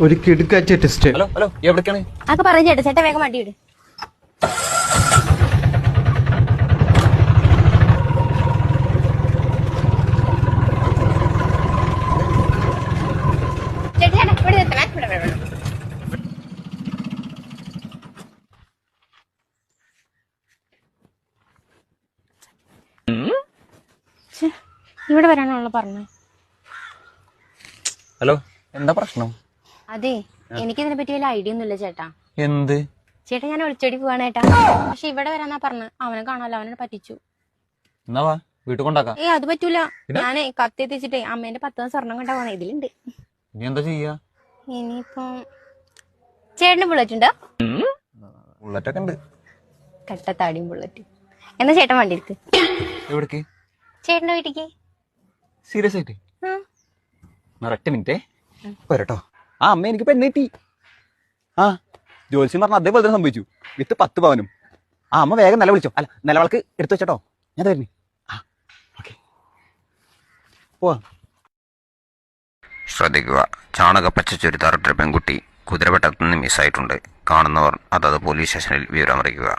ഒരു കിടുക്കാച്ച test. Hello hello എവിടേക്കാണ്? അതൊക്കെ പറഞ്ഞു ചേട്ടാ. ചേട്ടാ വേഗം വണ്ടി വിട്. ഇവിടെ വരാനാണല്ലോ പറഞ്ഞത്. ഹലോ, എന്താ പ്രശ്നം? അതെ, എനിക്കിതിനെ പറ്റി വലിയ ഐഡിയ ഒന്നുമില്ല ചേട്ടാ. എന്ത് ചേട്ടാ, ഞാൻ ഒളിച്ചോടി പോവാണ് ചേട്ടാ. പക്ഷെ ഇവിടെ വരാനാ പറഞ്ഞ. അവനെ കാണാലോ, അവനെ പറ്റിച്ചു. എന്നാ വാ, വീട്ടിൽ കൊണ്ടാക്കാം. അത് പറ്റൂല. ഞാനേ കത്തി എത്തിച്ചിട്ടേ അമ്മേന്റെ 10 സ്വർണം കണ്ടാ പോണേ. ഇതിലുണ്ട്. നീ എന്താ ചെയ്യാ? ഇനിയിപ്പോ ചേട്ടന് ബുള്ളറ്റ് ഉണ്ടോ? ബുള്ളറ്റൊക്കെ ഉണ്ട്. കട്ടത്താടിയും ബുള്ളറ്റ്. എന്നാ ചേട്ടൻ വണ്ടി എടുക്ക്. എവിടേക്ക്? ചേട്ടന്റെ വീട്ടിക്ക്. സീരിയസ് ആയിട്ട്? ഒരൊറ്റ മിനിറ്റേ പോരട്ടോ. അമ്മ എനിക്ക് പെണ്ണ് കിട്ടി. ജോത്സ്യം പറഞ്ഞ അതേപോലെ തന്നെ സംഭവിച്ചു. വിത്ത് 10 പവനും. അമ്മ വേഗം നില വിളിച്ചോ. അല്ല, നിലവളക്ക് എടുത്തു വെച്ചോ. ഞാൻ തരുന്നേ. ഓക്കെ, പോവാ. ശ്രദ്ധിക്കുക, ചാണകപ്പച്ച ചുരിദാറിട്ട പെൺകുട്ടി കുതിരവട്ടത്തു നിന്ന് മിസ്സായിട്ടുണ്ട്. കാണുന്നവർ അതത് പോലീസ് സ്റ്റേഷനിൽ വിവരമറിയിക്കുക.